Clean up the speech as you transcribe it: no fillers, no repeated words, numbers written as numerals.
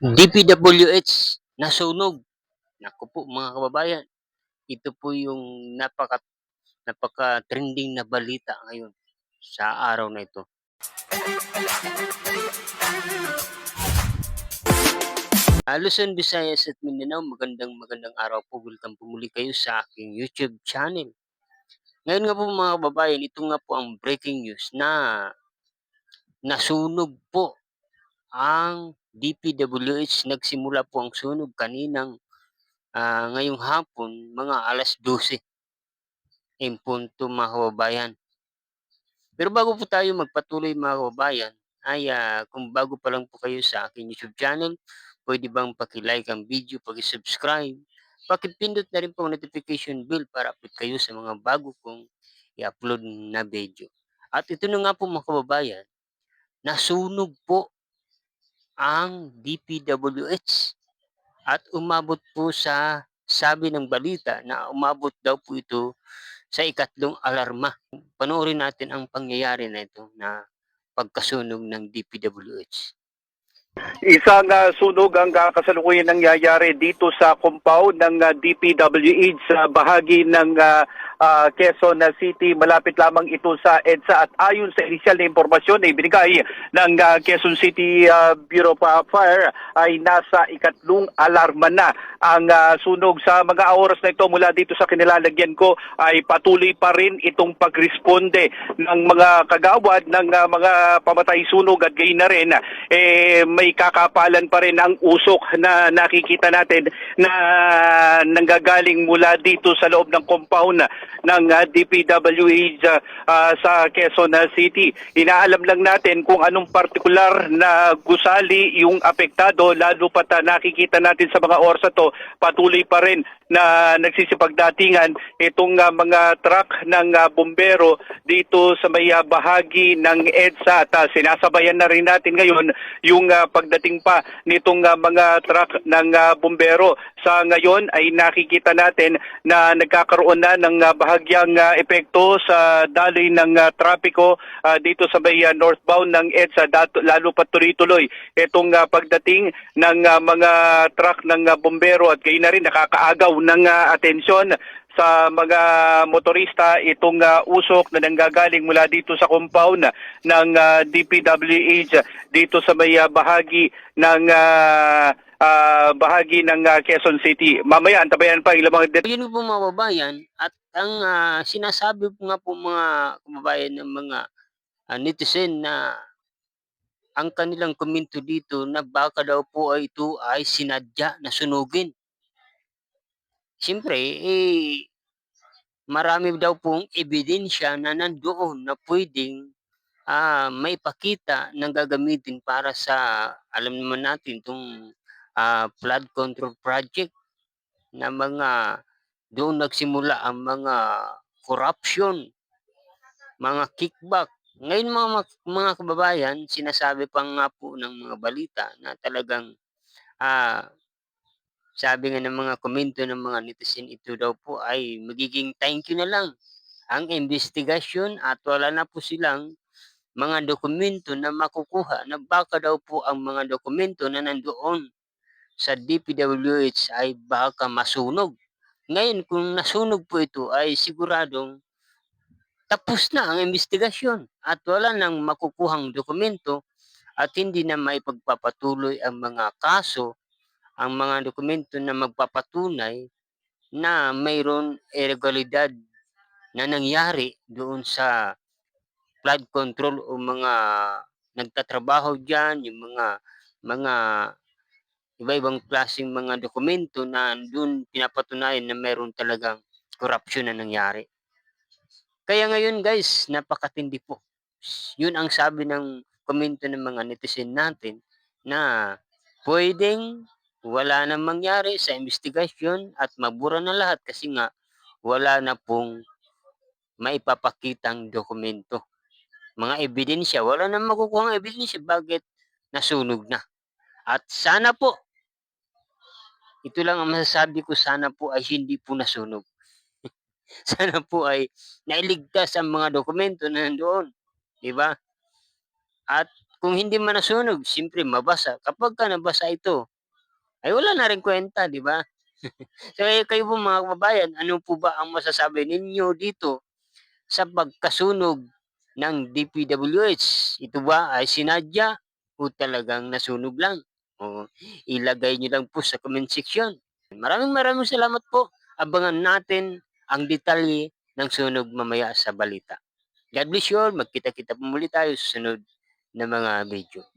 DPWH nasunog. Naku po mga kababayan, ito po yung napaka-trending na balita ngayon sa araw na ito. Luzon, Visayas at Mindanao, magandang araw po. Welcome po muli kayo sa aking YouTube channel. Ngayon nga po mga kababayan, ito nga po ang breaking news na nasunog po ang DPWH. Nagsimula po ang sunog kaninang ngayong hapon, mga alas 12 in punto mga kababayan. Pero bago po tayo magpatuloy mga kababayan, ay kung bago pa lang po kayo sa aking YouTube channel, pwede bang paki-like ang video, paki-subscribe, paki-pindot na rin po ang notification bell para update kayo sa mga bago kong i-upload na video. At ito na nga po mga kababayan, nasunog po ang DPWH at umabot po sa sabi ng balita na umabot daw po ito sa ikatlong alarma. Panoorin natin ang pangyayari na ito na pagkasunog ng DPWH. Isang sunog ang kasalukuyan nangyayari dito sa compound ng DPWH sa bahagi ng Quezon City. Malapit lamang ito sa EDSA at ayon sa inisyal na impormasyon na ibinigay ng Quezon City Bureau of Fire ay nasa ikatlong alarma na ang sunog. Sa mga oras na ito mula dito sa kinilalagyan ko ay patuloy pa rin itong pagresponde ng mga kagawad ng mga pamatay sunog at gayon na rin may kakapalan pa rin ang usok na nakikita natin na nanggagaling mula dito sa loob ng compound ng DPWH sa Quezon City. Inaalam lang natin kung anong partikular na gusali yung apektado, lalo pat nakikita natin sa mga oras to patuloy pa rin na nagsisipagdatingan itong mga truck ng bumbero dito sa may bahagi ng EDSA at sinasabayan na rin natin ngayon yung pagdating pa nitong mga truck ng bumbero. Sa ngayon ay nakikita natin na nagkakaroon na ng bahagyang epekto sa daloy ng trapiko dito sa may northbound ng EDSA, lalo pa tuloy-tuloy itong pagdating ng mga truck ng bumbero at gayon na rin nakakaagaw ng atensyon sa mga motorista itong usok na nanggagaling mula dito sa compound ng DPWH dito sa may bahagi ng Quezon City. Mamaya antabayan pa ilang mga Yun po mga kababayan, at ang sinasabi po nga po mga kababayan ng mga netizen na ang kanilang komento dito na baka daw po ito ay sinadya na sunugin. Siyempre, marami daw pong ebidensya na nandoon na pwedeng maipakita na gagamitin para sa, alam naman natin, itong flood control project na doon nagsimula ang mga corruption, mga kickback. Ngayon mga kababayan, sinasabi pa nga po ng mga balita na talagang sabi nga ng mga komento ng mga netizen, ito daw po ay magiging thank you na lang ang investigasyon at wala na po silang mga dokumento na makukuha na baka daw po ang mga dokumento na nandoon sa DPWH ay baka masunog. Ngayon kung nasunog po ito ay siguradong tapos na ang investigasyon at wala nang makukuhang dokumento at hindi na maipagpapatuloy ang mga kaso, ang mga dokumento na magpapatunay na mayroon irregularity na nangyari doon sa flood control o mga nagtatrabaho diyan, yung mga iba-ibang klaseng mga dokumento na doon pinapatunayan na mayroon talagang corruption na nangyari. Kaya ngayon guys, napakatindi po. Yun ang sabi ng komento ng mga netizen natin na pwedeng wala nang mangyari sa investigasyon at mabura na lahat kasi nga wala na pong maipapakitang dokumento. Mga ebidensya, wala nang makukuhang ebidensya, bakit nasunog na. At sana po, ito lang ang masasabi ko, sana po ay hindi po nasunog. Sana po ay nailigtas ang mga dokumento na nandoon, di ba? At kung hindi man nasunog, siyempre mabasa. Kapag ka nabasa ito, ay wala na ring kuwenta, 'di ba? So, kayo po mga kababayan, ano po ba ang masasabi ninyo dito sa pagkasunog ng DPWH? Ito ba ay sinadya o talagang nasunog lang? O ilagay niyo lang po sa comment section. Maraming maraming salamat po. Abangan natin ang detalye ng sunog mamaya sa balita. God bless you all. Magkita-kita po muli tayo sa sunod na mga video.